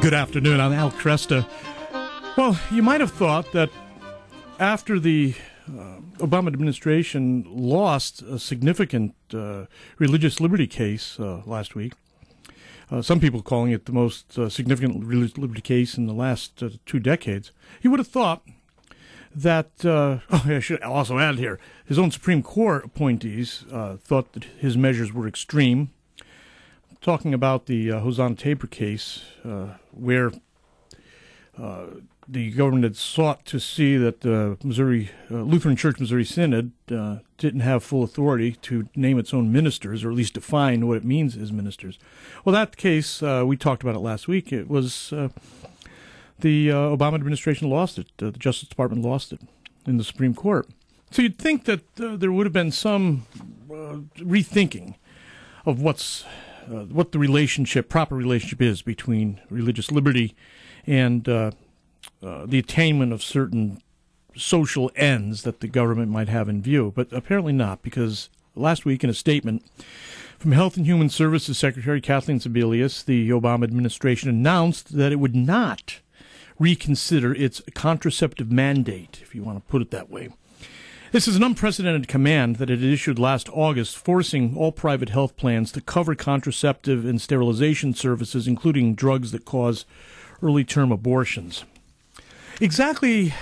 Good afternoon. I'm Al Kresta. Well, you might have thought that after the Obama administration lost a significant religious liberty case last week, some people calling it the most significant religious liberty case in the last 2 decades, you would have thought that, I should also add here, his own Supreme Court appointees thought that his measures were extreme. Talking about the Hosanna Tabor case, where the government had sought to see that the Lutheran Church Missouri Synod didn't have full authority to name its own ministers, or at least define what it means as ministers. Well, that case, we talked about it last week. It was the Obama administration lost it. The Justice Department lost it in the Supreme Court. So you'd think that there would have been some rethinking of what the proper relationship is between religious liberty and the attainment of certain social ends that the government might have in view. But apparently not, because last week in a statement from Health and Human Services Secretary Kathleen Sebelius, the Obama administration announced that it would not reconsider its contraceptive mandate, if you want to put it that way. This is an unprecedented command that it issued last August, forcing all private health plans to cover contraceptive and sterilization services, including drugs that cause early-term abortions. Exactly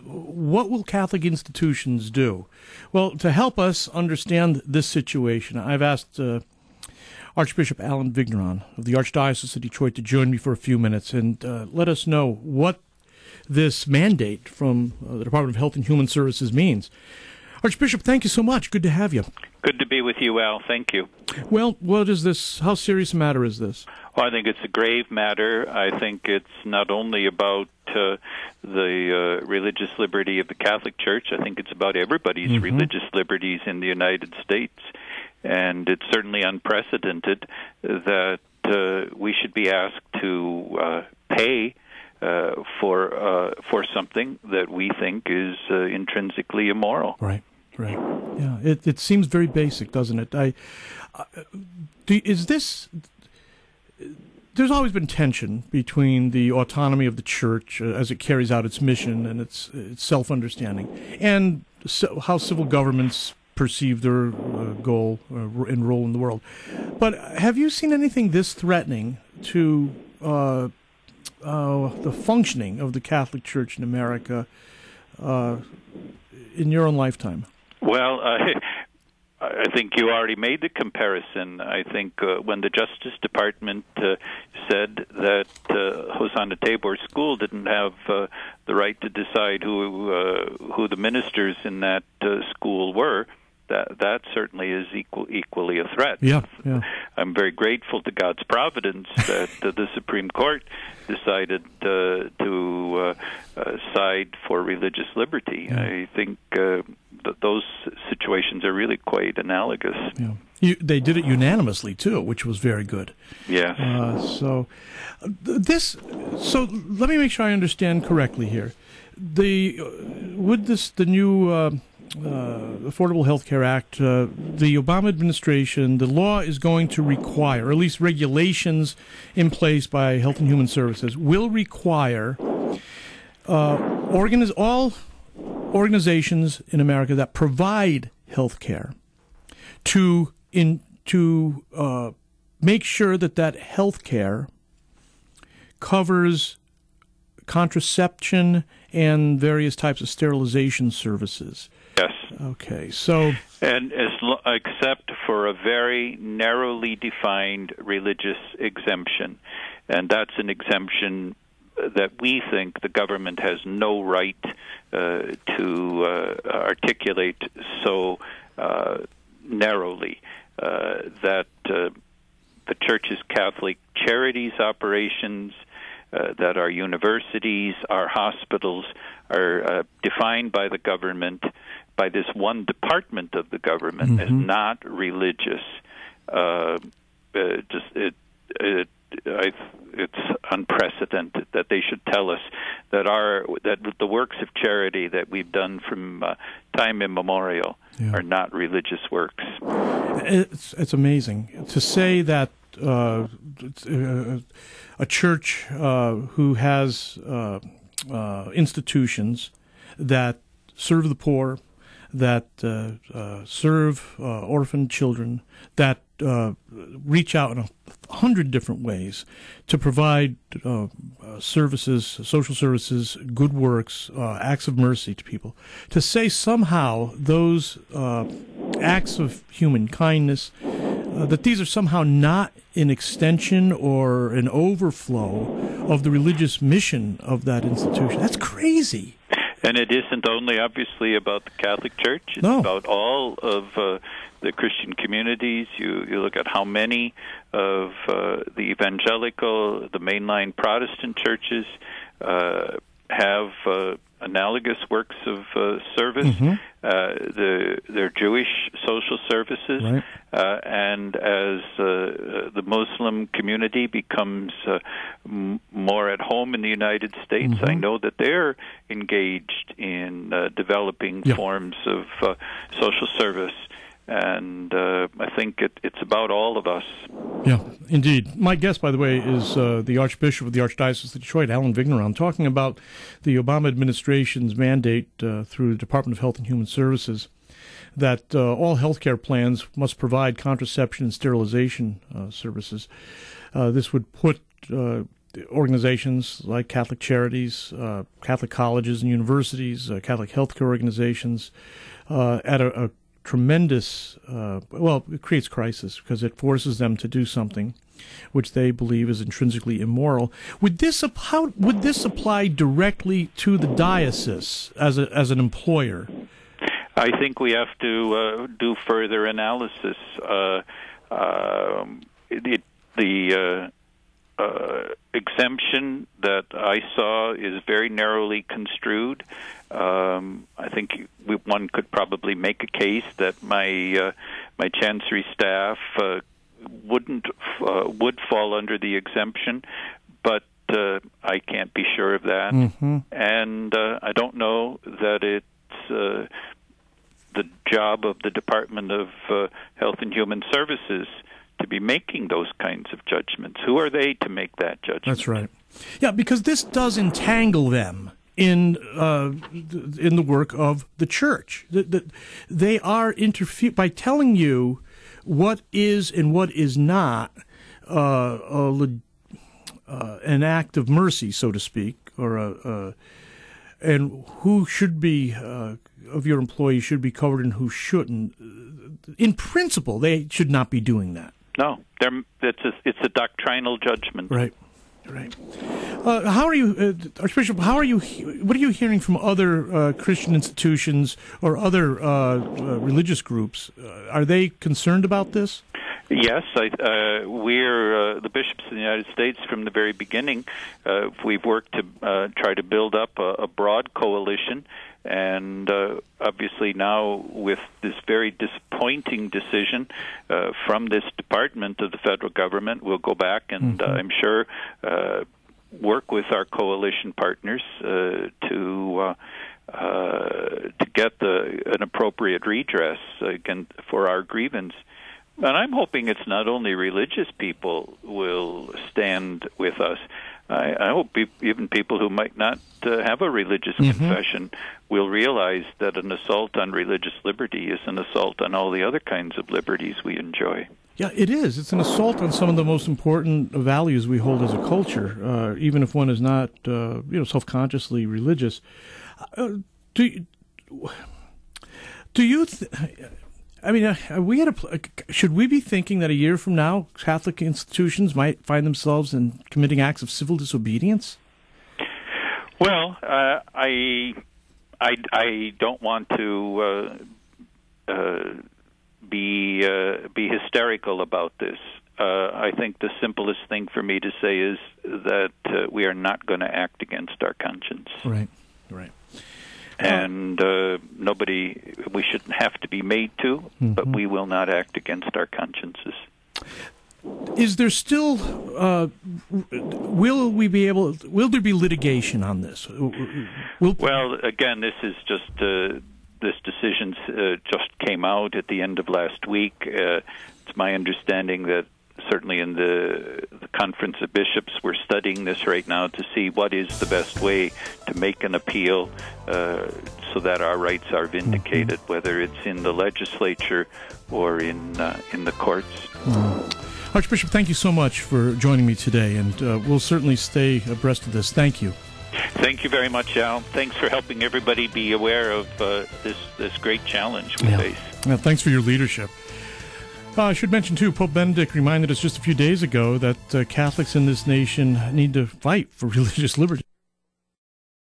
what will Catholic institutions do? Well, to help us understand this situation, I've asked Archbishop Allen Vigneron of the Archdiocese of Detroit to join me for a few minutes and let us know what this mandate from the Department of Health and Human Services means. Archbishop, thank you so much. Good to have you. Good to be with you, Al. Thank you. Well, what is this? How serious a matter is this? Well, I think it's a grave matter. I think it's not only about the religious liberty of the Catholic Church. I think it's about everybody's religious liberties in the United States. And it's certainly unprecedented that we should be asked to pay for something that we think is intrinsically immoral. Right. Yeah, it seems very basic, doesn't it? There's always been tension between the autonomy of the Church as it carries out its mission and its self-understanding, and how civil governments perceive their goal and role in the world. But have you seen anything this threatening to the functioning of the Catholic Church in America in your own lifetime? Well, I think you already made the comparison. I think when the Justice Department said that Hosanna Tabor School didn't have the right to decide who the ministers in that school were, that certainly is equally a threat. Yeah. I'm very grateful to God's providence that the Supreme Court decided to side for religious liberty. Yeah. I think those situations are really quite analogous. Yeah. They did it unanimously too, which was very good. Yes. So let me make sure I understand correctly here. The new Affordable Health Care Act, the Obama administration, the law is going to require, or at least regulations in place by Health and Human Services, will require all organizations in America that provide health care to make sure that health care covers contraception and various types of sterilization services. Yes. Okay, so... And except for a very narrowly defined religious exemption. And that's an exemption that we think the government has no right to articulate so narrowly, that the Church's Catholic Charities operations that our universities, our hospitals are defined by the government, by this one department of the government, as not religious. It's unprecedented that they should tell us that the works of charity that we've done from time immemorial are not religious works. It's amazing to say that a church who has institutions that serve the poor, that serve orphan children, that reach out in 100 different ways to provide services, social services, good works, acts of mercy to people. To say somehow those acts of human kindness, that these are somehow not an extension or an overflow of the religious mission of that institution, that's crazy. And it isn't only, obviously, about the Catholic Church. It's about all of the Christian communities. You look at how many of the evangelical, the mainline Protestant churches have analogous works of service. They're Jewish social services. Right. And as the Muslim community becomes more at home in the United States, I know that they're engaged in developing forms of social service. And I think it's about all of us. Yeah, indeed. My guest, by the way, is the Archbishop of the Archdiocese of Detroit, Allen Vigneron, talking about the Obama administration's mandate through the Department of Health and Human Services that all healthcare plans must provide contraception and sterilization services. This would put organizations like Catholic Charities, Catholic colleges and universities, Catholic healthcare organizations at a tremendous, it creates crisis because it forces them to do something which they believe is intrinsically immoral. Would this apply directly to the diocese as an employer? I think we have to do further analysis. The exemption that I saw is very narrowly construed. I think one could probably make a case that my chancery staff would fall under the exemption, but I can't be sure of that. And I don't know that it's the job of the Department of Health and Human Services to be making those kinds of judgments. Who are they to make that judgment? That's right. Yeah, because this does entangle them in the work of the church. They are by telling you what is and what is not an act of mercy, so to speak, or and who should be of your employees should be covered and who shouldn't. In principle, they should not be doing that. No, it's a doctrinal judgment. Right. How are you, Archbishop? What are you hearing from other Christian institutions or other religious groups? Are they concerned about this? Yes, we're the bishops in the United States from the very beginning. We've worked to try to build up a broad coalition, and obviously now with this very disappointing decision from this department of the federal government, we'll go back and I'm sure work with our coalition partners to get an appropriate redress again for our grievance. And I'm hoping it's not only religious people will stand with us. I hope even people who might not have a religious confession will realize that an assault on religious liberty is an assault on all the other kinds of liberties we enjoy. Yeah, it is. It's an assault on some of the most important values we hold as a culture, even if one is not, self-consciously religious. Should we be thinking that a year from now, Catholic institutions might find themselves in committing acts of civil disobedience? Well, I don't want to be hysterical about this. I think the simplest thing for me to say is that we are not going to act against our conscience. Right. And we shouldn't have to be made to, but we will not act against our consciences. Is there still, will there be litigation on this? Well, again, this is just, this decision just came out at the end of last week. It's my understanding that certainly in the Conference of Bishops, we're studying this right now to see what is the best way to make an appeal so that our rights are vindicated, whether it's in the legislature or in the courts. Archbishop, thank you so much for joining me today, and we'll certainly stay abreast of this. Thank you. Thank you very much, Al. Thanks for helping everybody be aware of this great challenge we face. Thanks for your leadership. I should mention, too, Pope Benedict reminded us just a few days ago that Catholics in this nation need to fight for religious liberty.